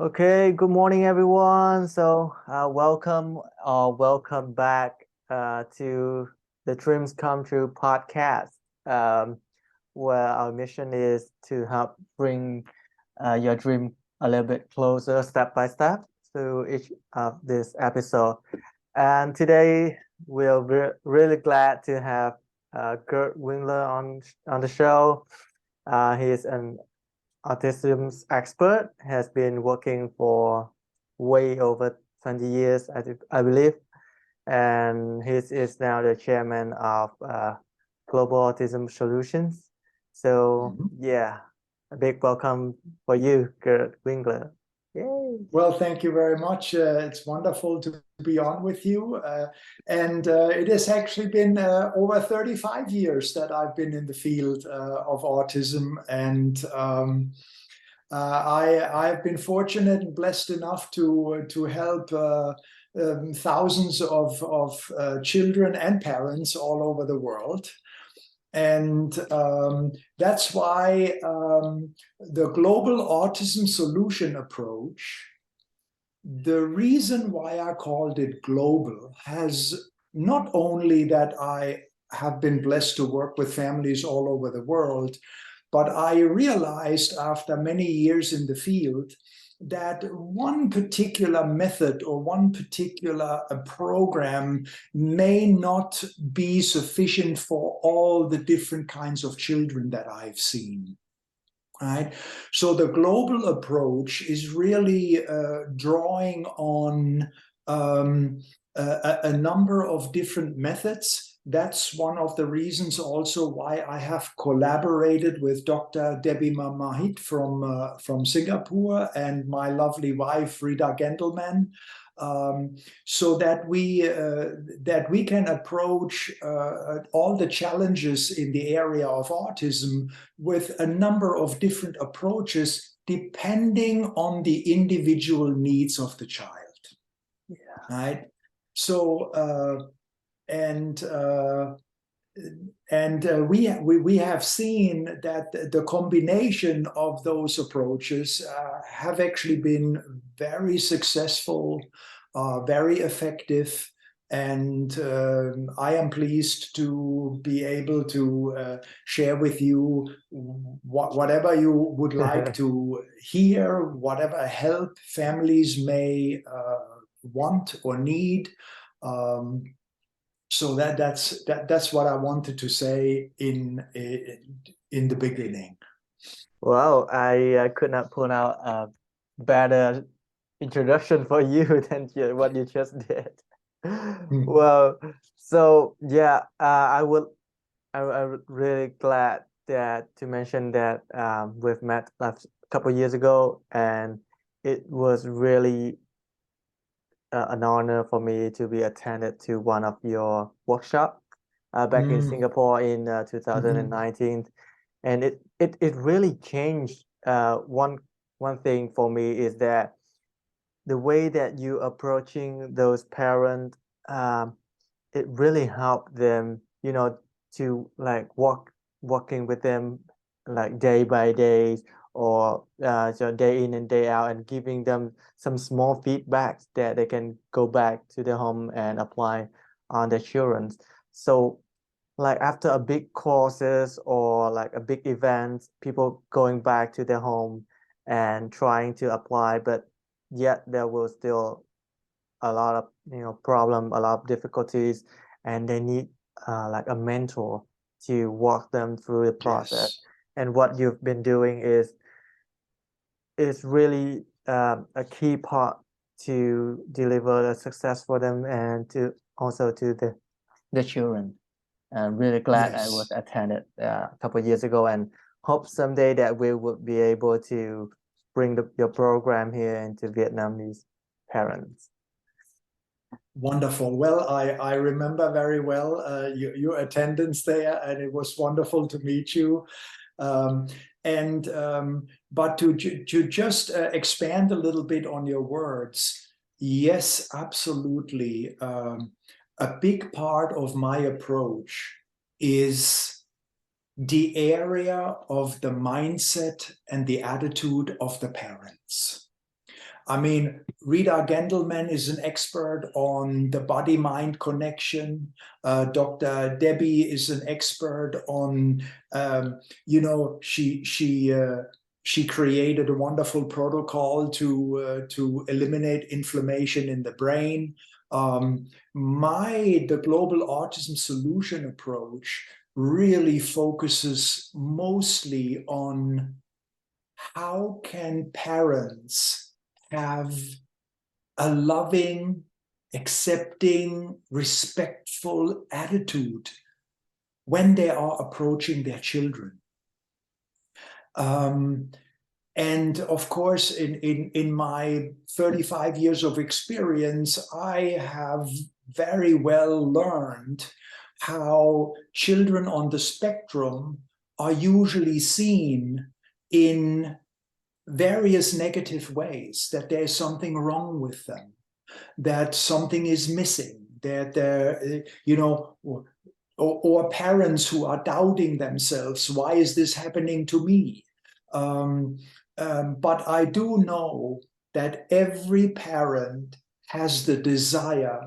Okay, good morning, everyone. Welcome back to the Dreams Come True podcast, where our mission is to help bring your dream a little bit closer, step by step, to each of this episode. And today we're really glad to have Gerd Winkler on the show. He is an autism expert, has been working for way over 20 years, I believe, and he is now the chairman of Global Autism Solutions. So, yeah, a big welcome for you, Gerd Winkler. Yay. Well, thank you very much. It's wonderful to be on with you. And it has actually been over 35 years that I've been in the field of autism. And I've been fortunate and blessed enough to help thousands of children and parents all over the world. And that's why the global autism solution approach, the reason why I called it global, has not only that I have been blessed to work with families all over the world, but I realized after many years in the field that one particular method or one particular program may not be sufficient for all the different kinds of children that I've seen. Right? So the global approach is really drawing on a number of different methods. That's one of the reasons also why I have collaborated with Dr. Debbie Mahit from Singapore and my lovely wife, Rita Gendelman, so that we can approach all the challenges in the area of autism with a number of different approaches depending on the individual needs of the child. Yeah. Right? So we have seen that the combination of those approaches have actually been very successful, very effective, and I am pleased to be able to share with you whatever you would like to hear, whatever help families may want or need. So that's what I wanted to say in the beginning. Well, I could not put out a better introduction for you than what you just did. Well, so yeah, I'm really glad that to mention that we've met a couple years ago, and it was really an honor for me to be attended to one of your workshop back in Singapore in 2019, and it really changed. One thing for me is that the way that you approaching those parents, it really helped them, to like working with them like day by day, or so day in and day out, and giving them some small feedbacks that they can go back to their home and apply on their children. So like after a big courses or like a big event, people going back to their home and trying to apply, but yet there will still a lot of problem, a lot of difficulties, and they need like a mentor to walk them through the process. Yes. And what you've been doing is really a key part to deliver the success for them, and to also to the children. I'm really glad I was attended a couple of years ago, and hope someday that we would be able to bring your program here into Vietnamese parents. Wonderful. Well, I remember very well your attendance there, and it was wonderful to meet you. But to just expand a little bit on your words, yes, absolutely. A big part of my approach is the area of the mindset and the attitude of the parents. I mean, Rita Gendelman is an expert on the body-mind connection. Dr. Debbie is an expert on, she created a wonderful protocol to eliminate inflammation in the brain. The Global Autism Solution approach really focuses mostly on how can parents have a loving, accepting, respectful attitude when they are approaching their children. And of course, in my 35 years of experience, I have very well learned how children on the spectrum are usually seen in various negative ways, that there's something wrong with them, that something is missing, that they're, or parents who are doubting themselves, why is this happening to me? But I do know that every parent has the desire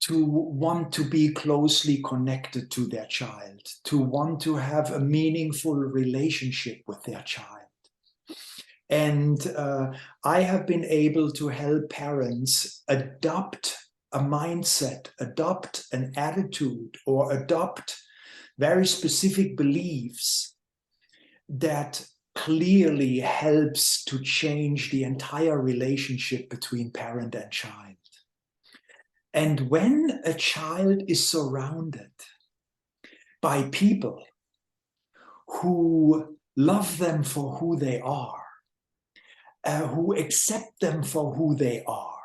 to want to be closely connected to their child, to want to have a meaningful relationship with their child. And I have been able to help parents adopt a mindset, adopt an attitude, or adopt very specific beliefs that clearly helps to change the entire relationship between parent and child. And when a child is surrounded by people who love them for who they are, who accept them for who they are,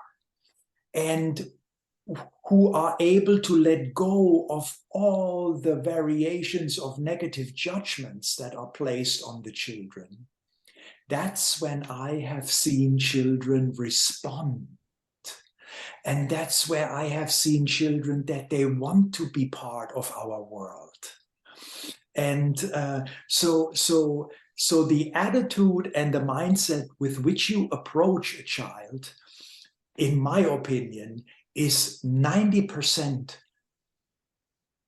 and who are able to let go of all the variations of negative judgments that are placed on the children, that's when I have seen children respond. And that's where I have seen children that they want to be part of our world. And so the attitude and the mindset with which you approach a child, in my opinion, is 90%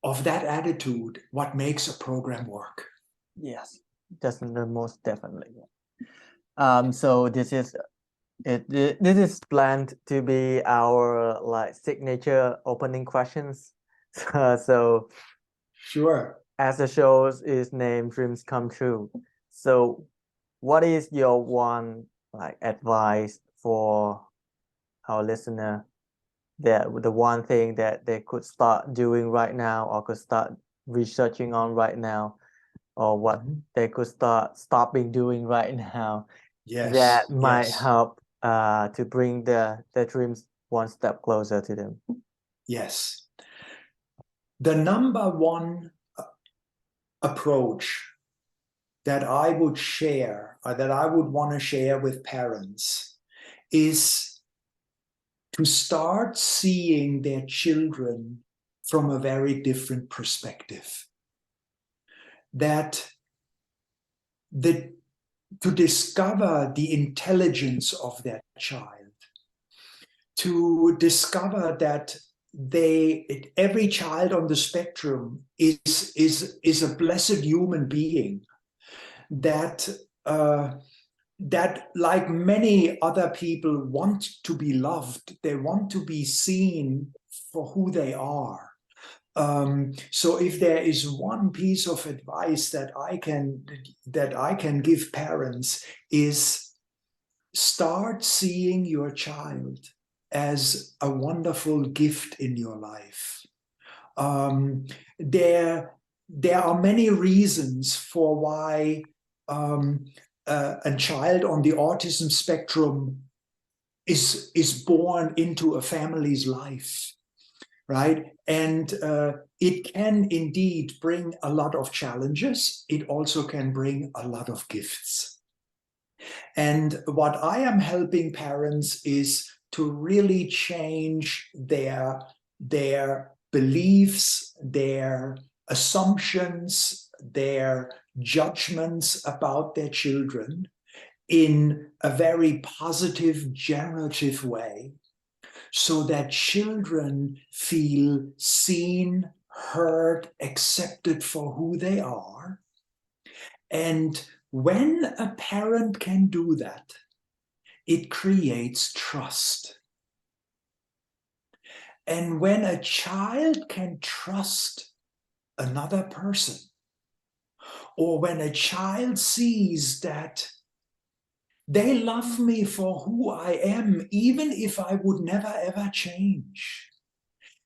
of that attitude what makes a program work. Yes, definitely, most definitely. So this is this is planned to be our signature opening questions. So sure. As the show is named Dreams Come True, so what is your one advice for our listener, that the one thing that they could start doing right now, or could start researching on right now, or what they could stopping doing right now, that might help to bring their dreams one step closer to them? Yes. The number one approach that I would share, or that I would want to share with parents, is to start seeing their children from a very different perspective. To discover the intelligence of their child, to discover that every child on the spectrum is a blessed human being, that like many other people want to be loved, they want to be seen for who they are. So if there is one piece of advice that I can give parents, is start seeing your child as a wonderful gift in your life. There are many reasons for why a child on the autism spectrum is born into a family's life, right? And it can indeed bring a lot of challenges. It also can bring a lot of gifts. And what I am helping parents is to really change their beliefs, their assumptions, their judgments about their children, in a very positive, generative way, so that children feel seen, heard, accepted for who they are. And when a parent can do that, it creates trust. And when a child can trust another person, or when a child sees that they love me for who I am, even if I would never ever change,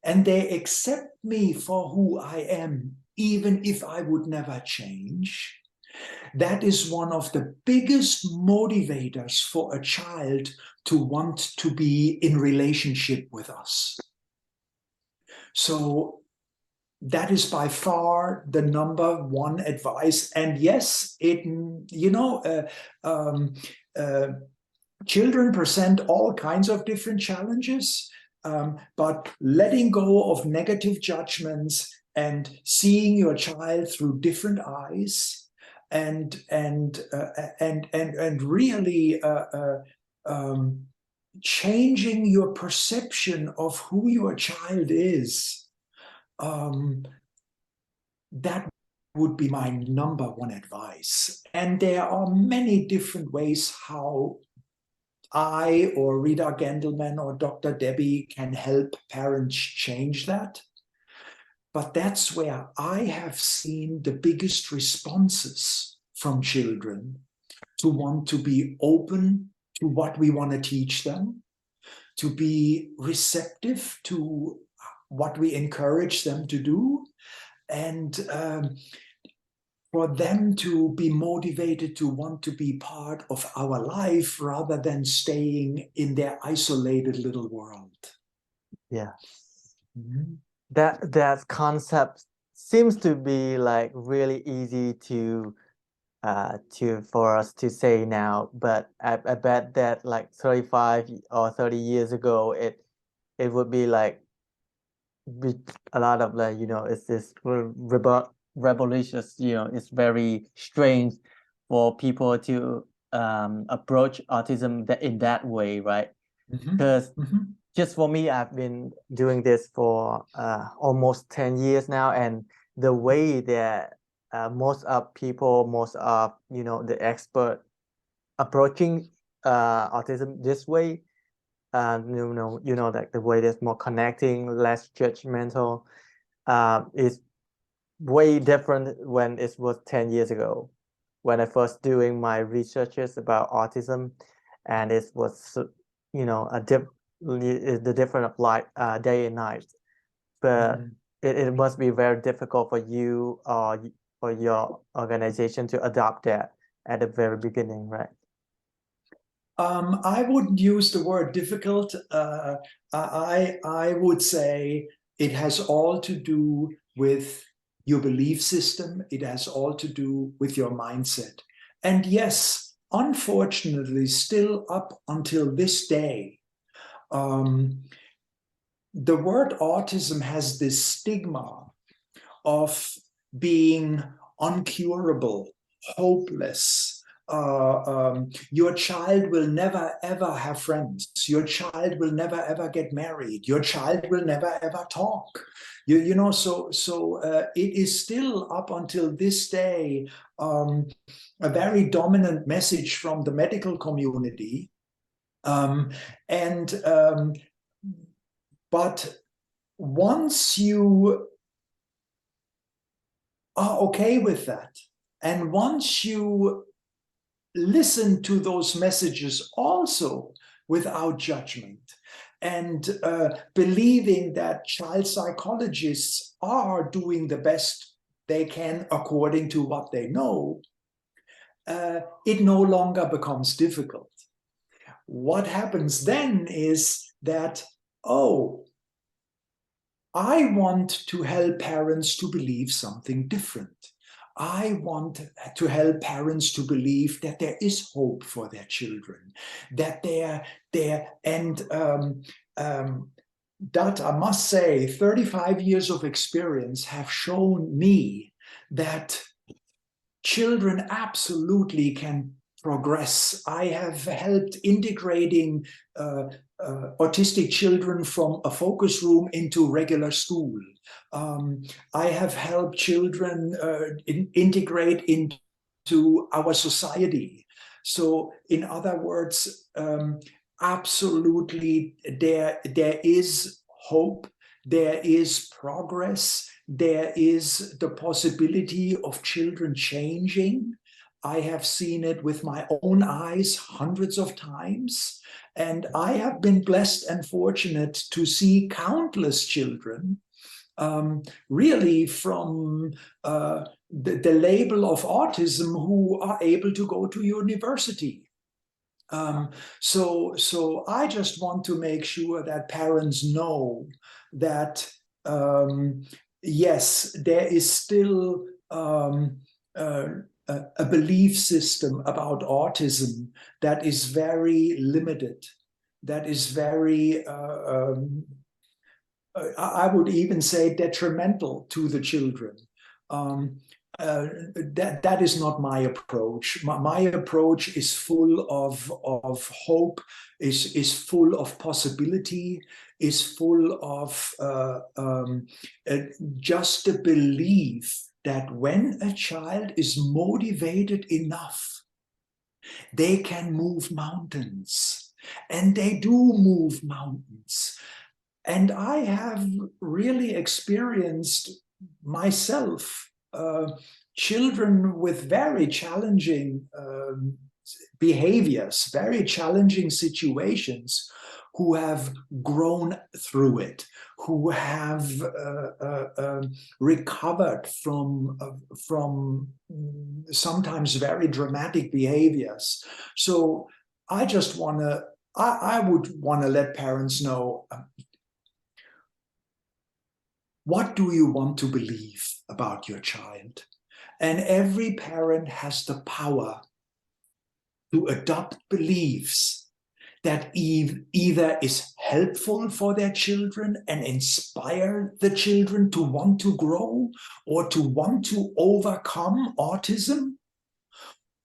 and they accept me for who I am, even if I would never change, that is one of the biggest motivators for a child to want to be in relationship with us. So that is by far the number one advice. And yes, children present all kinds of different challenges, but letting go of negative judgments and seeing your child through different eyes, and really changing your perception of who your child is, that would be my number one advice. And there are many different ways how I or Rita Gendelman or Dr. Debbie can help parents change that. But that's where I have seen the biggest responses from children to want to be open to what we want to teach them, to be receptive to what we encourage them to do, and for them to be motivated to want to be part of our life rather than staying in their isolated little world. Yeah. Mm-hmm. That concept seems to be like really easy for us to say now, but I bet that like 35 or 30 years ago it would be like a lot of like, it's this rebellious, it's very strange for people to approach autism in that way, right? Because just for me, I've been doing this for almost 10 years now, and the way that most of the expert approaching autism this way, like the way that's more connecting, less judgmental, is way different when it was 10 years ago, when I first doing my researches about autism, and it was the difference of like day and night. But it must be very difficult for you or for your organization to adopt that at the very beginning, right? I wouldn't use the word difficult. I would say it has all to do with your belief system. It has all to do with your mindset. And yes, unfortunately, still up until this day, the word autism has this stigma of being uncurable, hopeless. Your child will never ever have friends. Your child will never ever get married. Your child will never ever talk. So it is still up until this day a very dominant message from the medical community. But once you are okay with that, and once you listen to those messages also without judgment, and believing that child psychologists are doing the best they can according to what they know, it no longer becomes difficult. What happens then is that, I want to help parents to believe something different. I want to help parents to believe that there is hope for their children, that that I must say, 35 years of experience have shown me that children absolutely can progress. I have helped integrating autistic children from a focus room into regular school. I have helped children integrate into our society. So in other words, absolutely there is hope, there is progress, there is the possibility of children changing. I have seen it with my own eyes hundreds of times, and I have been blessed and fortunate to see countless children really from the label of autism who are able to go to university. So I just want to make sure that parents know that yes, there is still a belief system about autism that is very limited, that is very, I would even say, detrimental to the children. That is not my approach. My approach is full of hope, is full of possibility, is full of just the belief that when a child is motivated enough, they can move mountains, and they do move mountains. And I have really experienced myself children with very challenging behaviors, very challenging situations, who have grown through it, who have recovered from sometimes very dramatic behaviors. So I just want to, I would want to let parents know, what do you want to believe about your child? And every parent has the power to adopt beliefs that either is helpful for their children and inspire the children to want to grow or to want to overcome autism,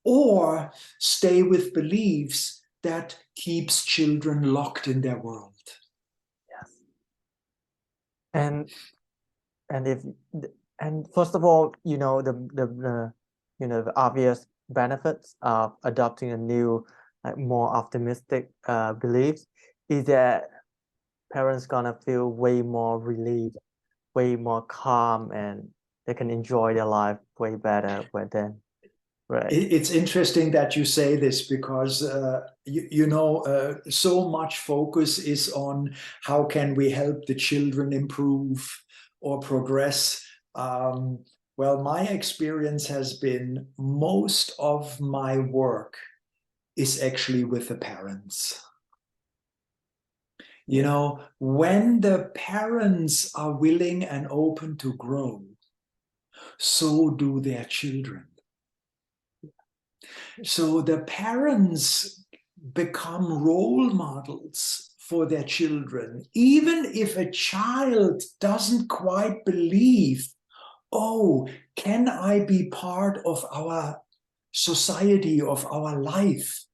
or stay with beliefs that keeps children locked in their world. Yes. And first of all, you know, the obvious benefits of adopting a new, like, more optimistic beliefs is that parents gonna feel way more relieved, way more calm, and they can enjoy their life way better with them. Right. It's interesting that you say this, because so much focus is on how can we help the children improve or progress. Well, my experience has been most of my work is actually with the parents. You know, when the parents are willing and open to grow, so do their children. So the parents become role models for their children, even if a child doesn't quite believe, oh, can I be part of our society, of our life?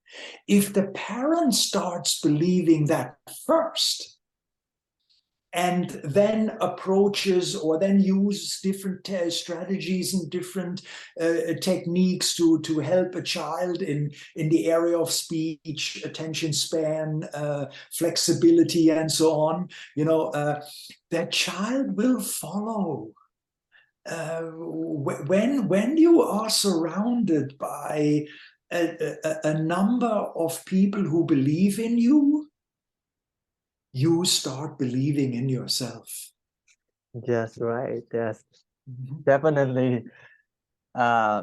If the parent starts believing that first, and then approaches or then uses different strategies and different techniques to help a child in the area of speech, attention span, flexibility, and so on, you know, that child will follow. When you are surrounded by a number of people who believe in you, you start believing in yourself. Yes, right. Yes, definitely. Yeah,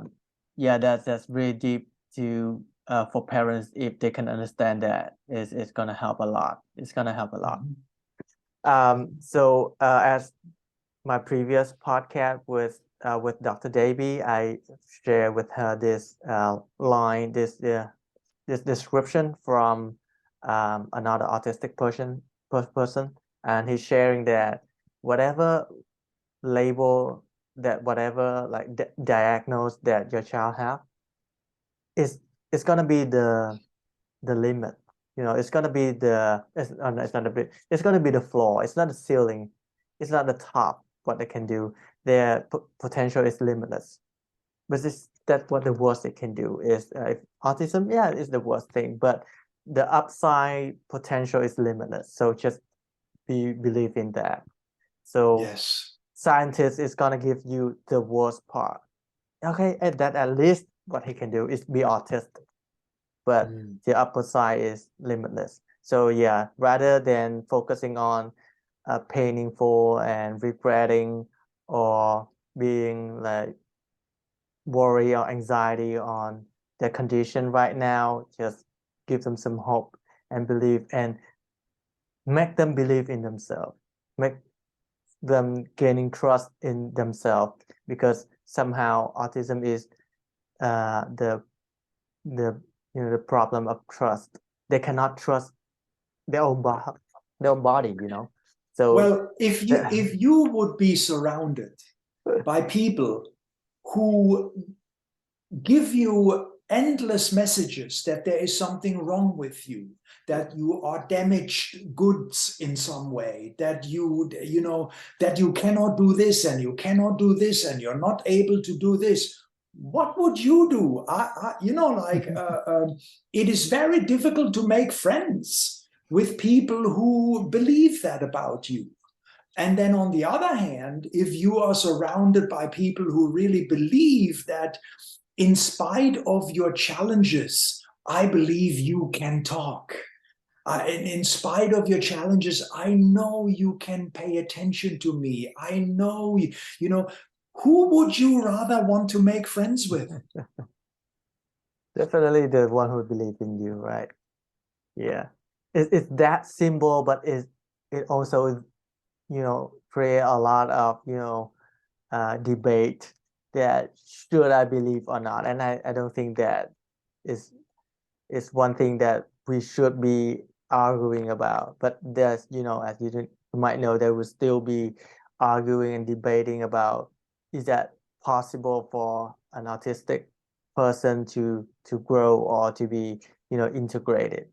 that's really deep to for parents. If they can understand that, it's gonna help a lot. It's gonna help a lot. So as my previous podcast with Dr. Davy, I shared with her this line, this description from another autistic person, and he's sharing that whatever label, that whatever like diagnose that your child have, is it's gonna be the limit. You know, it's gonna be it's not a bit. It's gonna be the floor. It's not the ceiling. It's not the top. What they can do, their potential is limitless. But that's what the worst they can do is autism. Yeah, is the worst thing. But the upside potential is limitless. So just believe in that. So Yes. scientist is gonna give you the worst part. Okay, and that at least what he can do is be autistic. But the upper side is limitless. So yeah, rather than focusing on paining for and regretting or being like worry or anxiety on their condition right now, just give them some hope and believe and make them believe in themselves, make them gaining trust in themselves, because somehow autism is the the problem of trust. They cannot trust their own body, you know. So well, if you would be surrounded by people who give you endless messages that there is something wrong with you, that you are damaged goods in some way, that you know that you cannot do this and you cannot do this and you're not able to do this, what would you do? You know, like it is very difficult to make friends with people who believe that about you. And then on the other hand, if you are surrounded by people who really believe that in spite of your challenges, I believe you can talk. In spite of your challenges, I know you can pay attention to me. I know, you know, who would you rather want to make friends with? definitely the one who believe in you, right? Yeah, it's that simple, but it also, you know, create a lot of, you know, debate that should I believe or not, and I don't think that is one thing that we should be arguing about. But there's, you know, as you might know, there will still be arguing and debating about, is that possible for an autistic person to grow or to be, you know, integrated.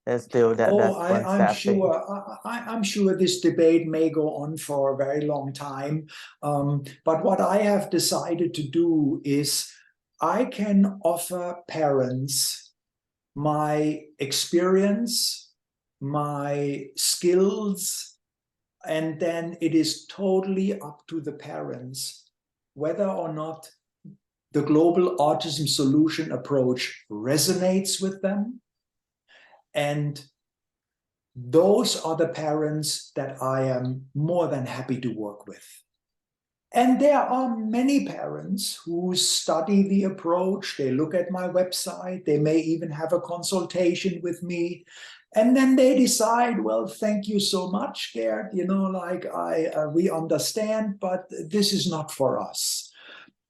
There's still that's one I'm sad thing. sure. I'm sure this debate may go on for a very long time. But what I have decided to do is I can offer parents my experience, my skills, and then it is totally up to the parents whether or not the global autism solution approach resonates with them. And those are the parents that I am more than happy to work with. And there are many parents who study the approach. They look at my website. They may even have a consultation with me. And then they decide, well, thank you so much, Gerd. You know, like we understand, but this is not for us.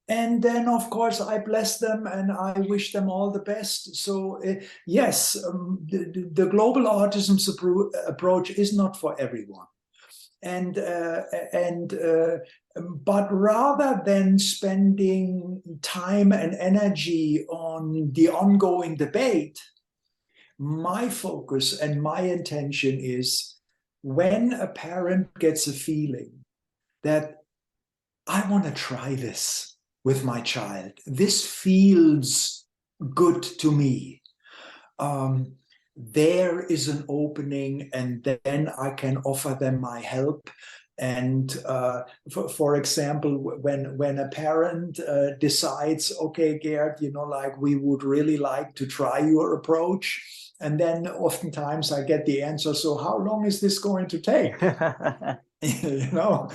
And then, of course, I bless them and I wish them all the best. So, yes, the global autism approach is not for everyone. But rather than spending time and energy on the ongoing debate, my focus and my intention is when a parent gets a feeling that I want to try this with my child, this feels good to me, there is an opening, and then I can offer them my help. And for example, when a parent decides, okay, Gerd, you know, like we would really like to try your approach, and then oftentimes I get the answer, so how long is this going to take? You know.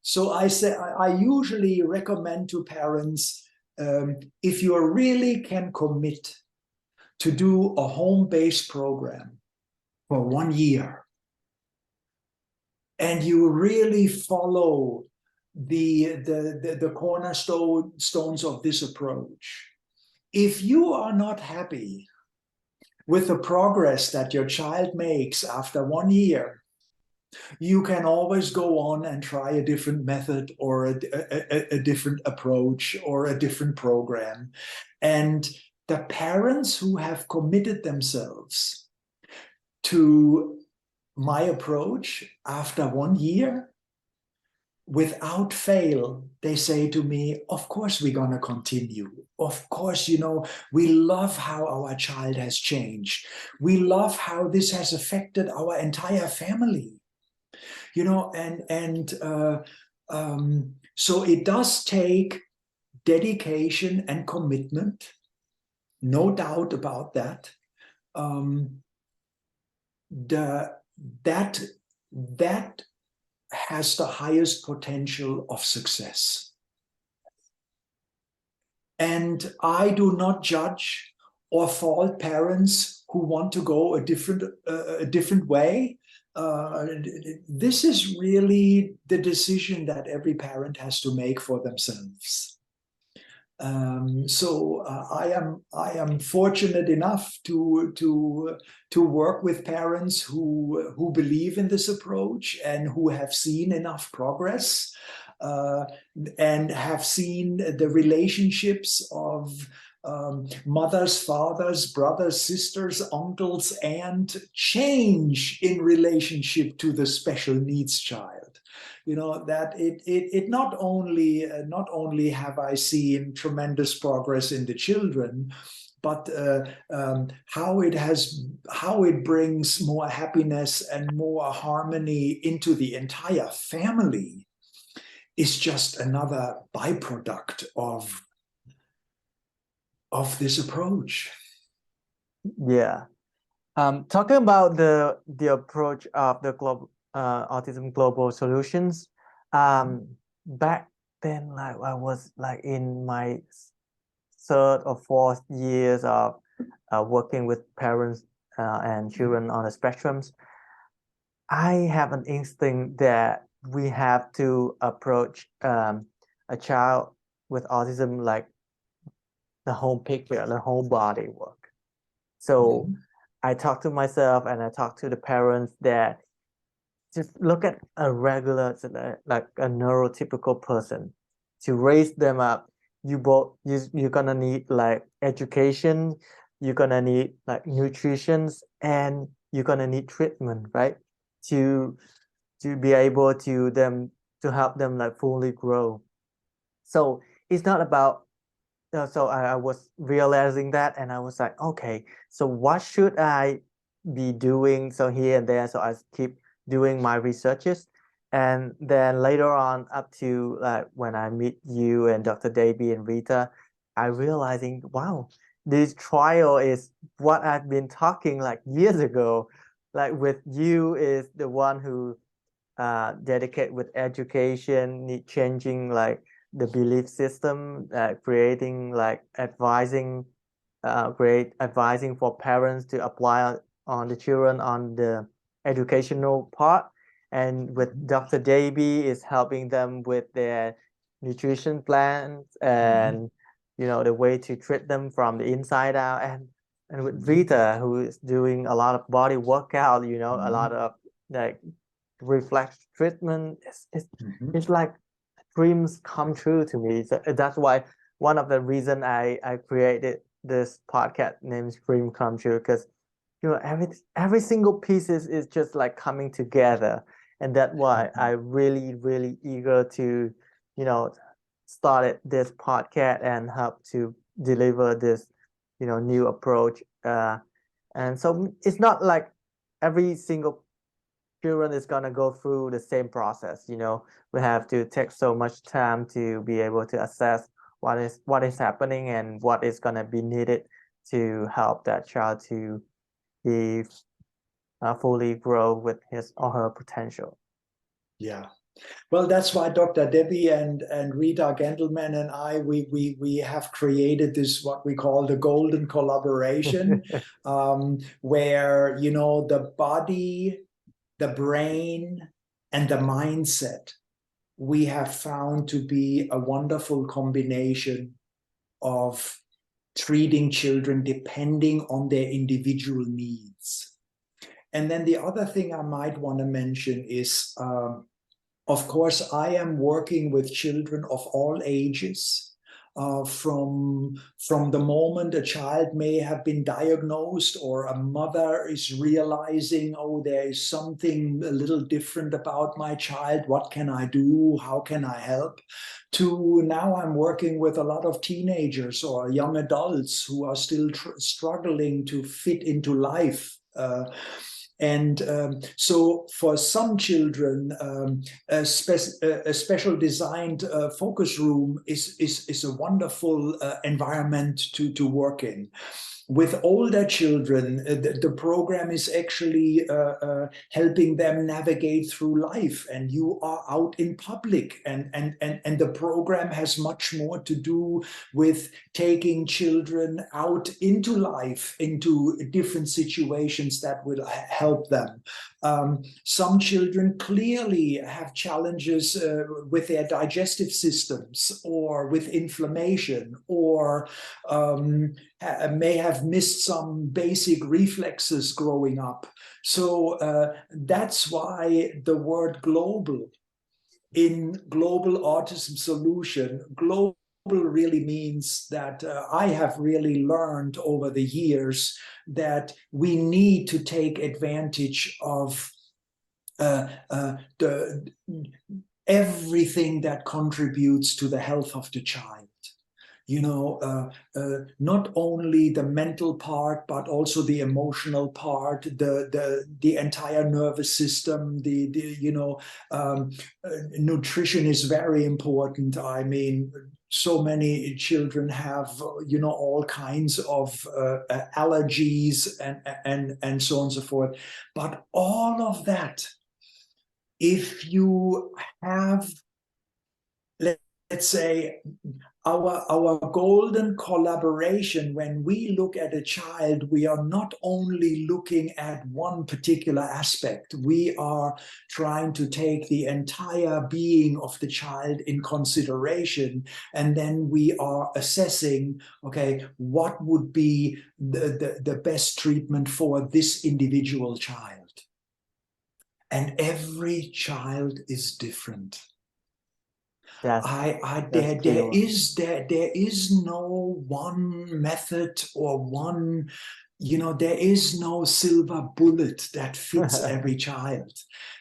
So I usually recommend to parents, if you really can commit to do a home-based program for 1 year, and you really follow the cornerstones of this approach, if you are not happy with the progress that your child makes after 1 year, You can always go on and try a different method or a different approach or a different program. And the parents who have committed themselves to my approach after 1 year, without fail, they say to me, of course we're going to continue. Of course, we love how our child has changed. We love how this has affected our entire family. So it does take dedication and commitment, no doubt about that. That has the highest potential of success. And I do not judge or fault parents who want to go a different way. This is really the decision that every parent has to make for themselves. So I am fortunate enough to work with parents who believe in this approach and who have seen enough progress and have seen the relationships of mothers, fathers, brothers, sisters, uncles, and change in relationship to the special needs child. That it not only have I seen tremendous progress in the children, but how it brings more happiness and more harmony into the entire family is just another byproduct of this approach. Yeah. Talking about the approach of the Autism Global Solutions, back then, like I was like in my 3rd or 4th years of working with parents and children on the spectrums, I have an instinct that we have to approach a child with autism like the whole picture, the whole body work. So I talk to myself and I talk to the parents that just look at a regular, like a neurotypical person. To raise them up, you're gonna need like education, you're gonna need like nutrition, and you're gonna need treatment, right? To be able to help them like fully grow. So it's not about so I was realizing that, and I was like, okay, so what should I be doing? So here and there, so I keep doing my researches, and then later on, up to when I meet you and Dr. Davy and Rita, I realizing, wow, this trial is what I've been talking like years ago. Like with you is the one who dedicate with education, need changing like the belief system, creating like advising for parents to apply on the children on the educational part. And with Dr. Davy is helping them with their nutrition plans and the way to treat them from the inside out. And with Rita, who is doing a lot of body workout, a lot of like reflex treatment. It's like dreams come true to me. So that's why one of the reason I created this podcast named Dream Come True, because every single piece is just like coming together, and that's why I really eager to started this podcast and help to deliver this new approach. And so it's not like every single children is gonna go through the same process. We have to take so much time to be able to assess what is happening and what is gonna be needed to help that child to be fully grow with his or her potential. Yeah. Well, that's why Dr. Debbie and Rita Gendelman and I, we have created this, what we call the golden collaboration, where, the body, the brain, and the mindset, we have found to be a wonderful combination of treating children depending on their individual needs. And then the other thing I might want to mention is, of course, I am working with children of all ages. From the moment a child may have been diagnosed, or a mother is realizing, oh, there is something a little different about my child, what can I do, how can I help, to now I'm working with a lot of teenagers or young adults who are still struggling to fit into life. So for some children, a special designed focus room is a wonderful environment to work in. With older children, the program is actually helping them navigate through life, and you are out in public, and the program has much more to do with taking children out into life, into different situations that will help them. Some children clearly have challenges with their digestive systems, or with inflammation, or may have missed some basic reflexes growing up. So that's why the word global in Global Autism Solution, global really means that I have really learned over the years that we need to take advantage of everything that contributes to the health of the child. You know, not only the mental part, but also the emotional part, the entire nervous system, nutrition is very important. I mean, so many children have, all kinds of allergies and so on and so forth. But all of that, if you have, let's say, our golden collaboration, when we look at a child, we are not only looking at one particular aspect, we are trying to take the entire being of the child in consideration, and then we are assessing, okay, what would be the best treatment for this individual child. And every child is different. There is no one method or one, there is no silver bullet that fits every child.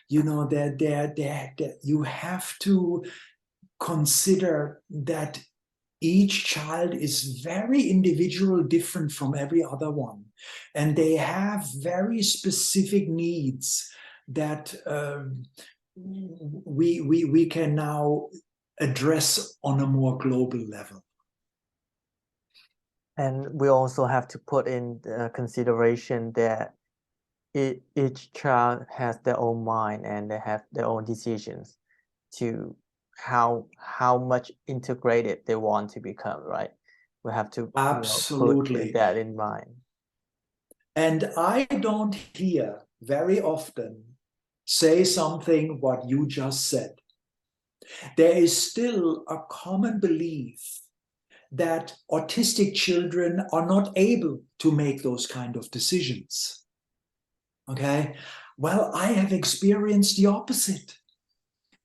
You have to consider that each child is very individual, different from every other one, and they have very specific needs that we can now address on a more global level. And we also have to put in consideration that each child has their own mind, and they have their own decisions to how much integrated they want to become, right? We have to absolutely put that in mind. And I don't hear very often say something what you just said. There is still a common belief that autistic children are not able to make those kind of decisions. Okay? Well, I have experienced the opposite.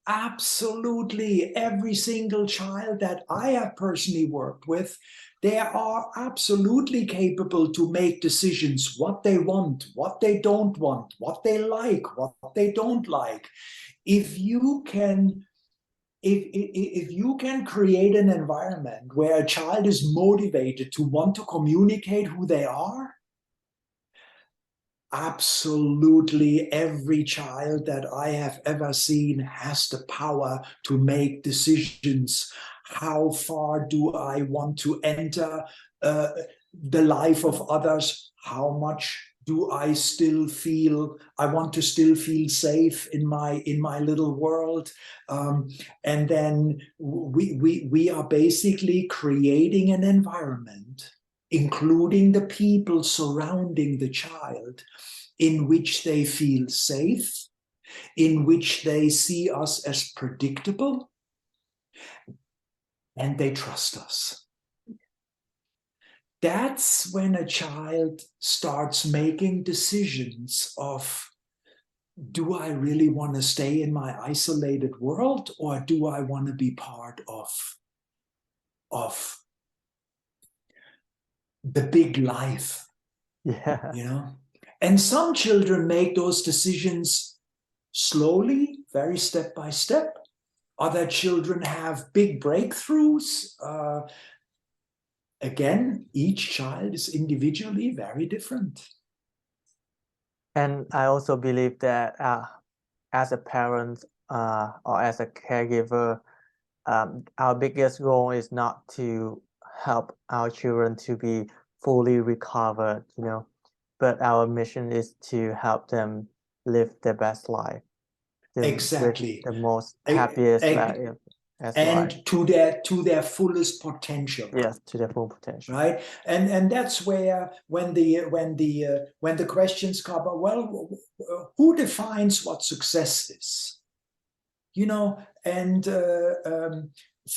Absolutely every single child that I have personally worked with, they are absolutely capable to make decisions, what they want, what they don't want, what they like, what they don't like. If you can create an environment where a child is motivated to want to communicate who they are, absolutely every child that I have ever seen has the power to make decisions. How far do I want to enter the life of others? How much do I still feel, I want to still feel safe in my little world? And then we are basically creating an environment, including the people surrounding the child, in which they feel safe, in which they see us as predictable, and they trust us. that's when a child starts making decisions of, do I really want to stay in my isolated world, or do I want to be part of the big life? Yeah. You know, and some children make those decisions slowly, very step by step. Other children have big breakthroughs. Again, each child is individually very different. And I also believe that as a parent or as a caregiver, our biggest goal is not to help our children to be fully recovered, you know, but our mission is to help them live their best life, Exactly. with the most happiest life as life. And to their fullest potential. Yes, to their full potential. Right, and that's where when the questions come, well, who defines what success is? You know, and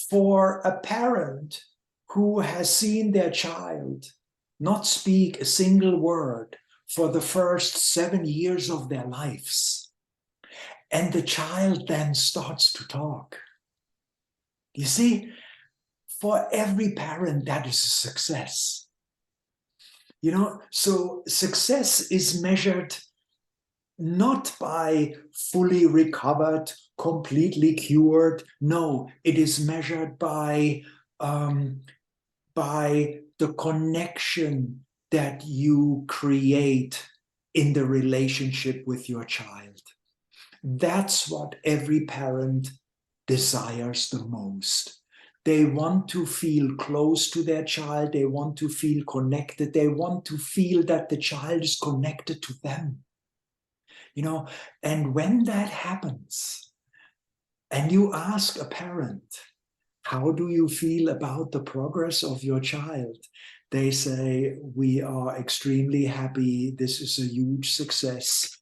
for a parent who has seen their child not speak a single word for the first 7 years of their lives, and the child then starts to talk, you see, for every parent, that is a success. You know, so success is measured not by fully recovered, completely cured. No, it is measured by the connection that you create in the relationship with your child. That's what every parent desires the most. They want to feel close to their child. They want to feel connected. They want to feel that the child is connected to them. You know, and when that happens, and you ask a parent, how do you feel about the progress of your child? They say, we are extremely happy. This is a huge success.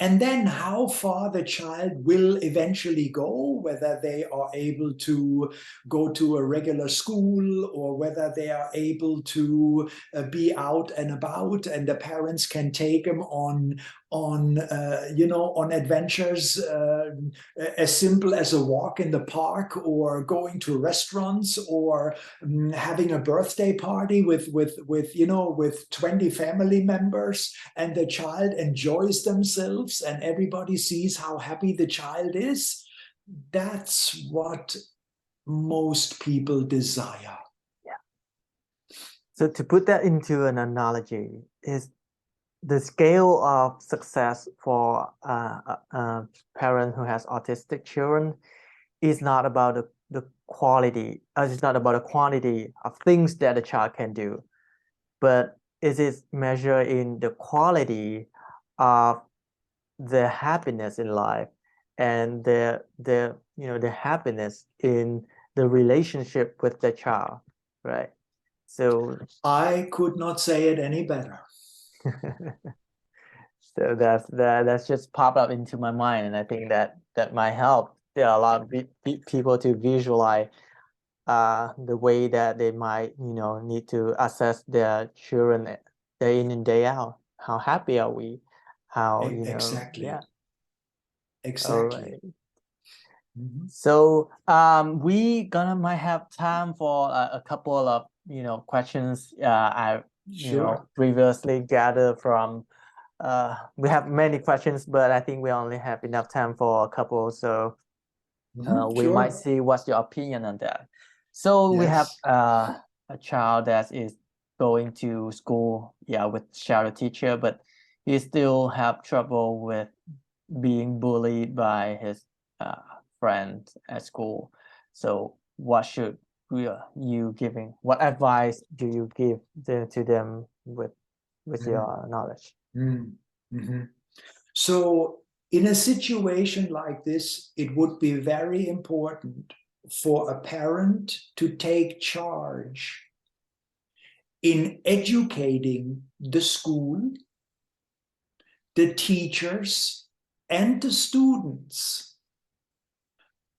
And then how far the child will eventually go, whether they are able to go to a regular school or whether they are able to be out and about, and the parents can take them on adventures as simple as a walk in the park, or going to restaurants, or having a birthday party with 20 family members, and the child enjoys themselves and everybody sees how happy the child is. That's what most people desire. Yeah. So to put that into an analogy, is the scale of success for a parent who has autistic children is not about the quality, it's not about the quantity of things that a child can do, but it is measured in the quality of their happiness in life and their happiness in the relationship with the child, right? So I could not say it any better. So that's just popped up into my mind, and I think that might help. There are a lot of people to visualize the way that they might need to assess their children day in and day out. How happy are we? How Exactly. Yeah. Exactly. All right. So we might have time for a couple of questions I previously gathered from. We have many questions, but I think we only have enough time for a couple, so we might see what's your opinion on that. So we have a child that is going to school, with shadow teacher, but he still have trouble with being bullied by his friends at school. So what should what advice do you give to them with your knowledge? So in a situation like this, it would be very important for a parent to take charge in educating the school, the teachers, and the students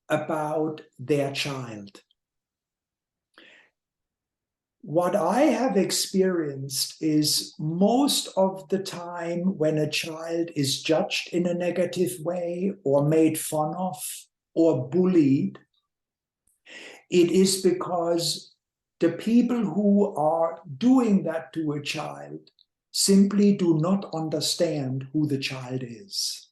about their child. what I have experienced is most of the time when a child is judged in a negative way or made fun of or bullied, it is because the people who are doing that to a child simply do not understand who the child is.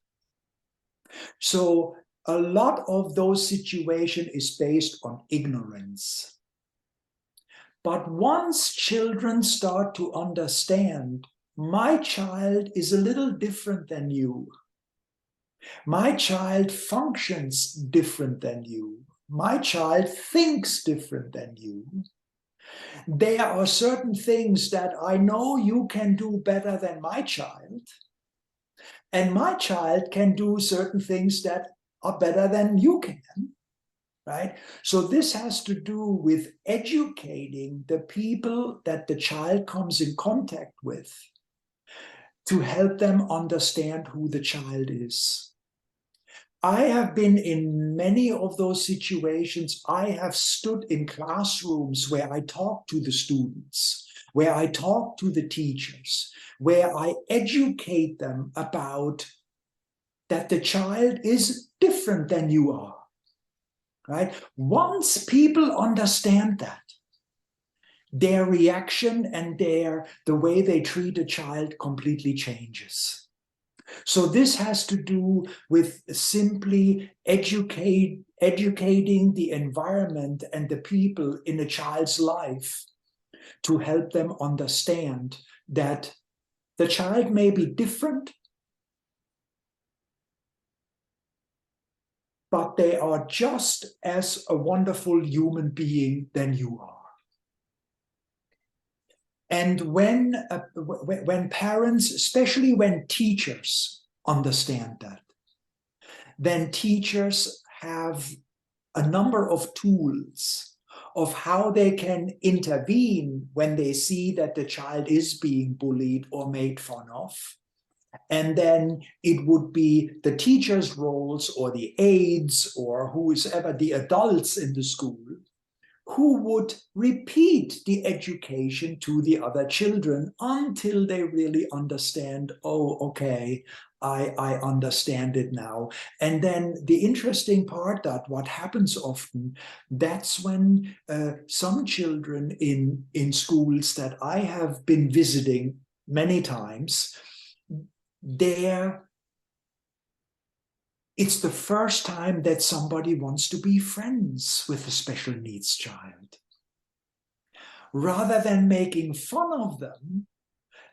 So a lot of those situations is based on ignorance. But once children start to understand, my child is a little different than you. My child functions different than you. My child thinks different than you. There are certain things that I know you can do better than my child. And my child can do certain things that are better than you can. Right? So this has to do with educating the people that the child comes in contact with to help them understand who the child is. I have been in many of those situations. I have stood in classrooms where I talk to the students, where I talk to the teachers, where I educate them about that the child is different than you are. Right? Once people understand that, their reaction and the way they treat a child completely changes. So this has to do with simply educating the environment and the people in a child's life to help them understand that the child may be different, but they are just as a wonderful human being than you are. And when parents, especially when teachers understand that, then teachers have a number of tools of how they can intervene when they see that the child is being bullied or made fun of. And then it would be the teachers' roles or the aides or whoever the adults in the school who would repeat the education to the other children until they really understand, oh, okay, I understand it now. And then the interesting part that what happens often, that's when some children in schools that I have been visiting many times, it's the first time that somebody wants to be friends with a special needs child. Rather than making fun of them,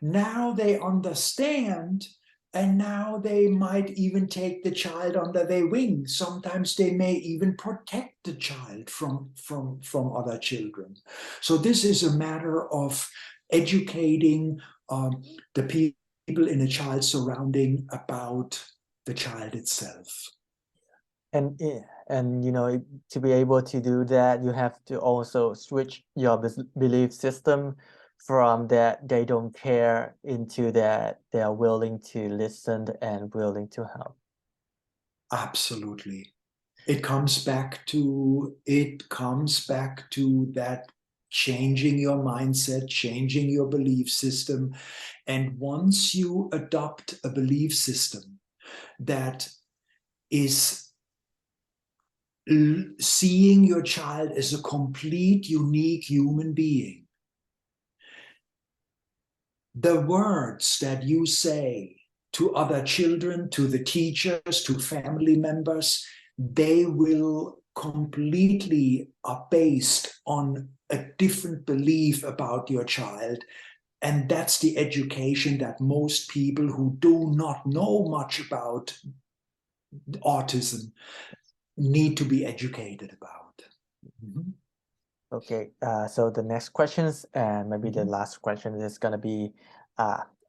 now they understand, and now they might even take the child under their wing. Sometimes they may even protect the child from other children. So this is a matter of educating the people in a child's surrounding about the child itself. And you know, to be able to do that, you have to also switch your belief system from that they don't care into that they are willing to listen and willing to help. Absolutely. It comes back to that changing your mindset, changing your belief system. And once you adopt a belief system that is seeing your child as a complete, unique human being, the words that you say to other children, to the teachers, to family members, they will completely are based on a different belief about your child. And that's the education that most people who do not know much about autism need to be educated about. Mm-hmm. Okay, so the next questions, and maybe the last question is going to be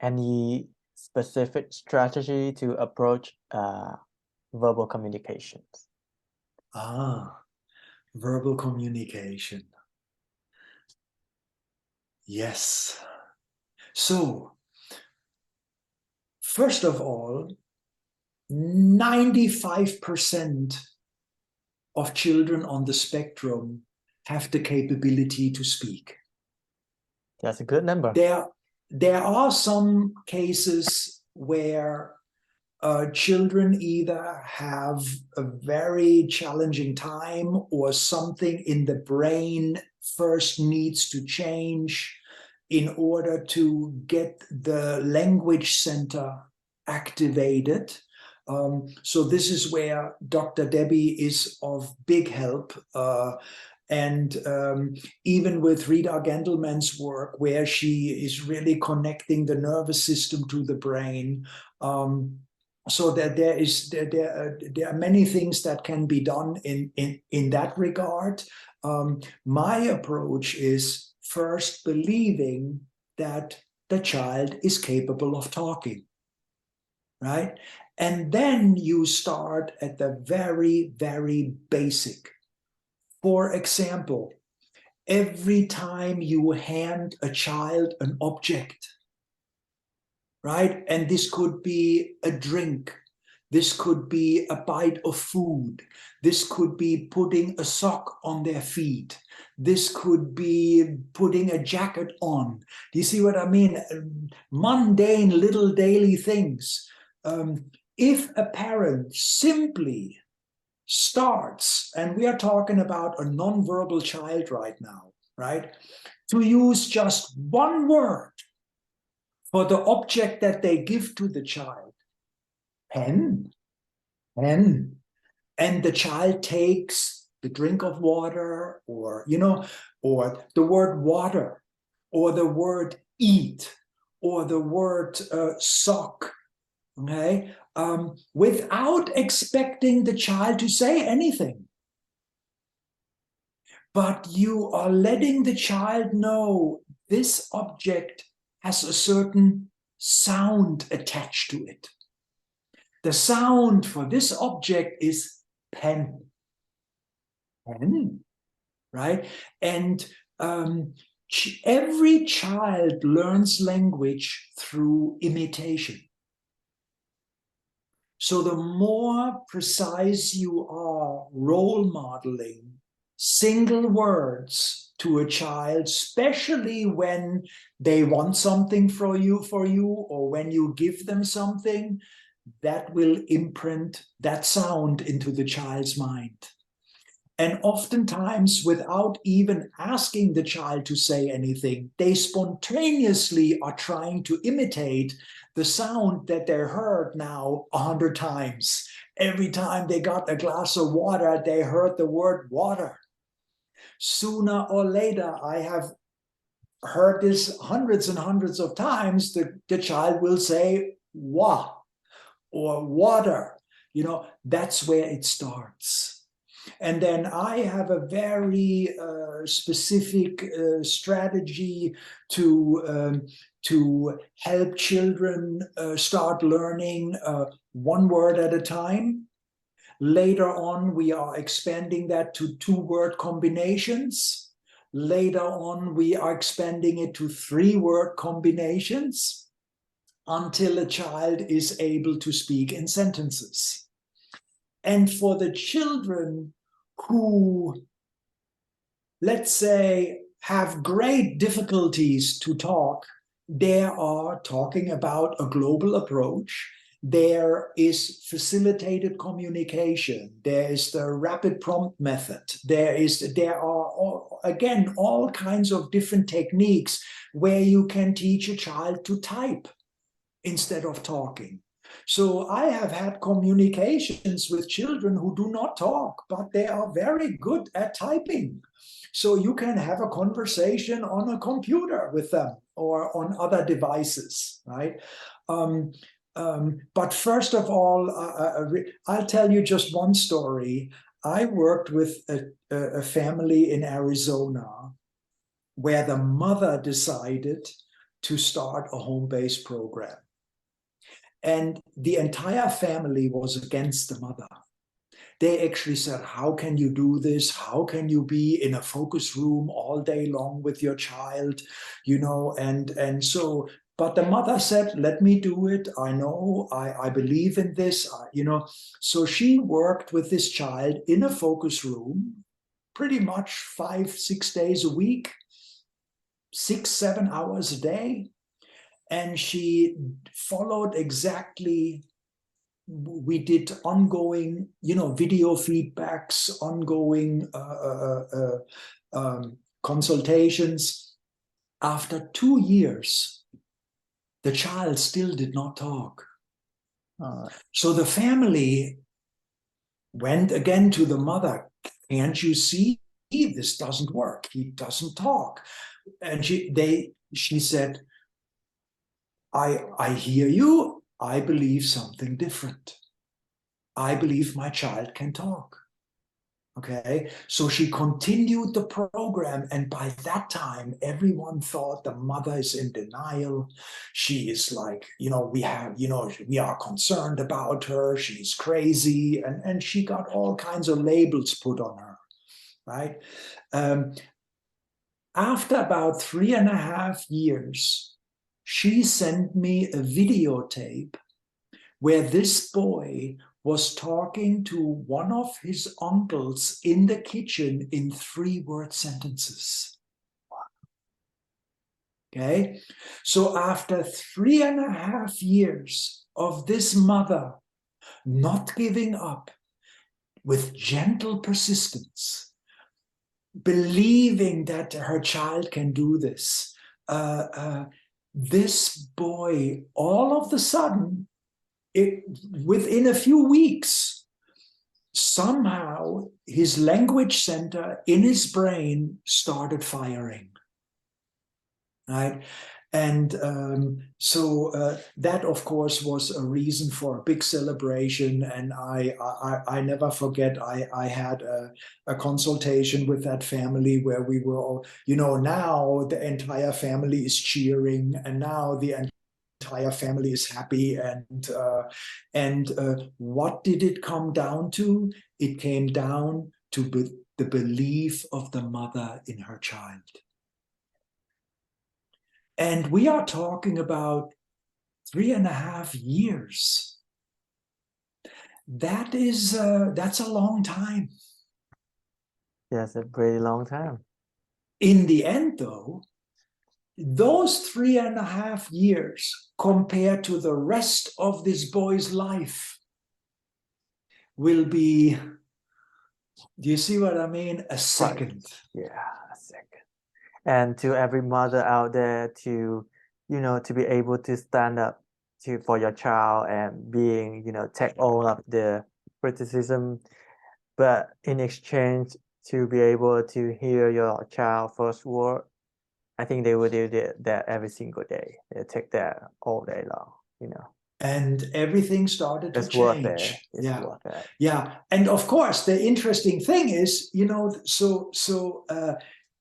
any specific strategy to approach verbal communications? Verbal communication. Yes. So, first of all, 95% of children on the spectrum have the capability to speak. That's a good number. There are some cases where children either have a very challenging time or something in the brain first needs to change in order to get the language center activated. So this is where Dr. Debbie is of big help. And even with Rita Gendelman's work, where she is really connecting the nervous system to the brain, so that there are many things that can be done in that regard. My approach is first believing that the child is capable of talking, right? And then you start at the very, very basic. For example, every time you hand a child an object, right? And this could be a drink. This could be a bite of food. This could be putting a sock on their feet. This could be putting a jacket on. Do you see what I mean? Mundane little daily things. If a parent simply starts, and we are talking about a nonverbal child right now, right? To use just one word for the object that they give to the child, pen, and the child takes the drink of water, or or the word water, or the word eat, or the word sock, okay, without expecting the child to say anything. But you are letting the child know this object has a certain sound attached to it. The sound for this object is pen. Pen, right? And every child learns language through imitation. So the more precise you are role modeling single words to a child, especially when they want something from you, or when you give them something, that will imprint that sound into the child's mind. And oftentimes, without even asking the child to say anything, they spontaneously are trying to imitate the sound that they heard now 100 times. Every time they got a glass of water, they heard the word water. Sooner or later, I have heard this hundreds and hundreds of times, the child will say wa or water. That's where it starts. And then I have a very specific strategy to help children start learning one word at a time. Later on, we are expanding that to 2-word combinations. Later on, we are expanding it to 3-word combinations until a child is able to speak in sentences. And for the children who, let's say, have great difficulties to talk, they are talking about a global approach. There is facilitated communication. There is the rapid prompt method. There are all kinds of different techniques where you can teach a child to type instead of talking. So I have had communications with children who do not talk, but they are very good at typing. So you can have a conversation on a computer with them or on other devices, right? But first of all, I'll tell you just one story. I worked with a family in Arizona where the mother decided to start a home-based program. And the entire family was against the mother. They actually said, how can you do this? How can you be in a focus room all day long with your child? And so, but the mother said, let me do it. I know, I believe in this, So she worked with this child in a focus room, pretty much 5-6 days a week. 6-7 hours a day, and she followed exactly. We did ongoing, video feedbacks, ongoing consultations. After 2 years, the child still did not talk. So the family went again to the mother. Can't you see? This doesn't work. He doesn't talk. And she said, I hear you. I believe something different. I believe my child can talk. Okay, so she continued the program, and by that time, everyone thought the mother is in denial. She is like, we are concerned about her. She's crazy, and she got all kinds of labels put on her, right? After about 3.5 years, she sent me a videotape where this boy was talking to one of his uncles in the kitchen in 3-word sentences. Okay, so after 3.5 years of this mother not giving up, with gentle persistence, believing that her child can do this, this boy, all of a sudden, within a few weeks, somehow his language center in his brain started firing, right? And so that, of course, was a reason for a big celebration. And I never forget, I had a consultation with that family where we were all, now the entire family is cheering, and now the entire family is happy. And what did it come down to? It came down to the belief of the mother in her child. And we are talking about 3.5 years. That's a long time. Yes, a very long time. In the end, though, those 3.5 years compared to the rest of this boy's life will be, do you see what I mean? A second. Yeah, a second. And to every mother out there, to be able to stand up for your child and being, take all of the criticism, but in exchange to be able to hear your child first word. I think they will do that every single day. They take that all day long, And everything started to It's worth it. change. It's worth it. Yeah. And of course, the interesting thing is,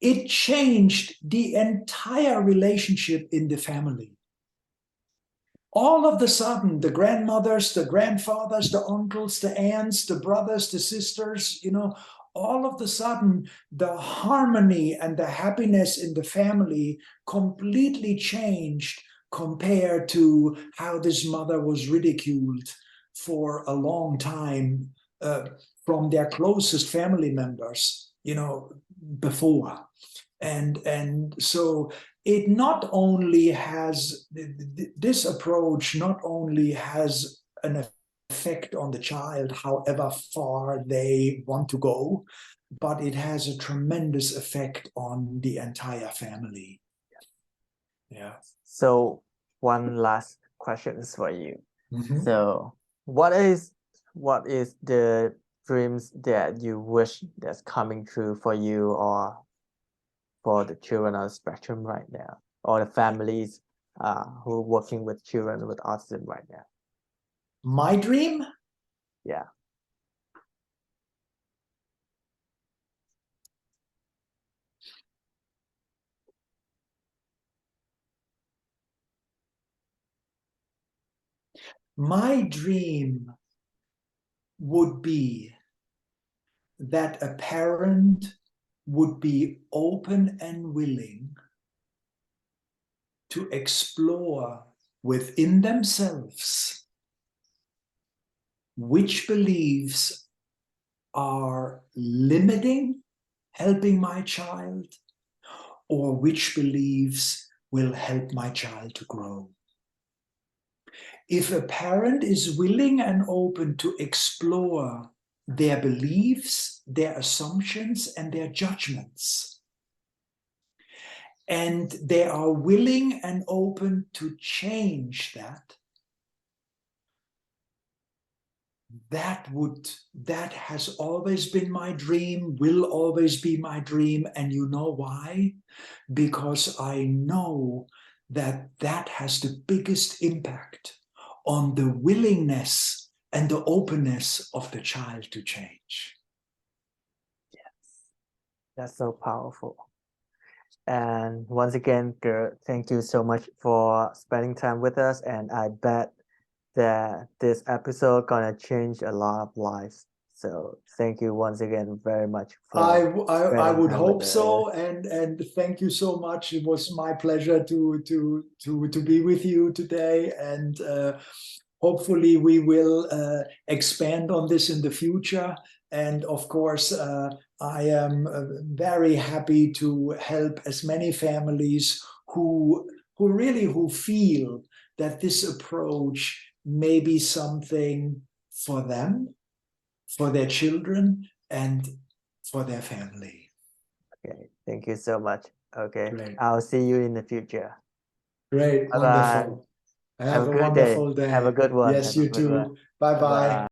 it changed the entire relationship in the family. All of a sudden, the grandmothers, the grandfathers, the uncles, the aunts, the brothers, the sisters, all of a sudden, the harmony and the happiness in the family completely changed compared to how this mother was ridiculed for a long time from their closest family members, before. And so it not only has, this approach not only has an effect on the child, however far they want to go, but it has a tremendous effect on the entire family. Yeah. So one last question for you. Mm-hmm. So what is the dreams that you wish that's coming true for you or for the children on the spectrum right now, or the families who are working with children with autism right now? My dream? Yeah. My dream would be that a parent would be open and willing to explore within themselves which beliefs are limiting helping my child, or which beliefs will help my child to grow. If a parent is willing and open to explore their beliefs, their assumptions, and their judgments, and they are willing and open to change that has always been my dream, will always be my dream. And you know why? Because I know that has the biggest impact on the willingness and the openness of the child to change. Yes, that's so powerful. And once again, Gerd, thank you so much for spending time with us. And I bet that this episode gonna change a lot of lives. So thank you once again very much for I spending would time hope with so, us. and thank you so much. It was my pleasure to be with you today, and hopefully we will expand on this in the future. And of course, I am very happy to help as many families who feel that this approach may be something for them, for their children, and for their family. Okay, thank you so much. Okay, Great. I'll see you in the future. Great, Bye-bye. wonderful. Have Have a a great day. wonderful day. Have a good one. Yes, Have a you good one. too. Bye-bye. Bye-bye.